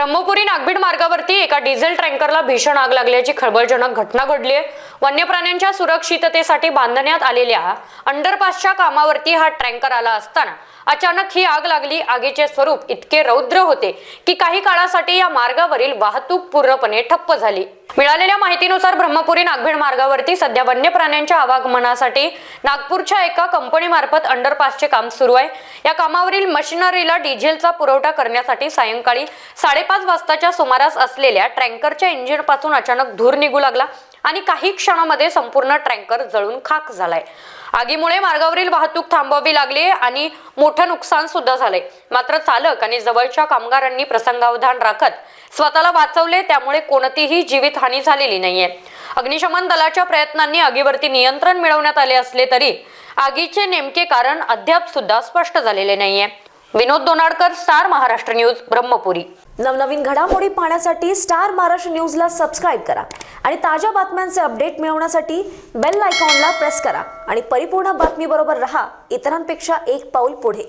ब्रह्मपुरी नागभीड मार्गावरती एका डिझेल टँकरला भीषण आग लागल्याची खळबळजनक घटना घडली आहे। वन्य प्राण्यांच्या सुरक्षिततेसाठी बांधण्यात आलेल्या अंडरपासच्या कामावरती हा टँकर आला असताना अचानक ही आग लागली। आगीचे स्वरूप इतके रौद्र होते की काही काळासाठी या मार्गावरील वाहतूक पूर्णपणे ठप्प झाली। मिळालेल्या माहितीनुसार ब्रह्मपुरी नागभीड मार्गावरती सध्या वन्य प्राण्यांच्या आवागमनासाठी नागपूरच्या एका कंपनीमार्फत अंडरपासचे काम सुरू आहे। या कामावरील मशिनरीला डिझेलचा पुरवठा करण्यासाठी सायंकाळी 5:30 वाजताच्या सुमारास असलेल्या टँकरच्या इंजिनपासून अचानक धूर निघू लागला आणि काही क्षणामध्ये संपूर्ण टँकर जळून खाक झालाय। आगीमुळे मार्गावरील वाहतूक थांबवावी लागली आणि मोठं नुकसान सुद्धा झालंय। मात्र चालक आणि जवळच्या कामगारांनी प्रसंगावधान राखत स्वतःला वाचवले, त्यामुळे कोणतीही जीवितहानी झालेली नाहीये। अग्निशमन दलाच्या प्रयत्नांनी आगीवरती नियंत्रण मिळवण्यात आले असले तरी आगीचे नेमके कारण अद्याप सुद्धा स्पष्ट झालेले नाहीये। विनोद दोनाडकर, स्टार महाराष्ट्र न्यूज, ब्रह्मपुरी। नवनवीन घडामोडी पाहण्यासाठी स्टार महाराष्ट्र न्यूजला सबस्क्राईब करा आणि ताज्या बातम्यांचे अपडेट मिळवण्यासाठी बेल आयकॉनला प्रेस करा आणि परिपूर्ण बातमीबरोबर रहा, इतरांपेक्षा एक पाऊल पुढे।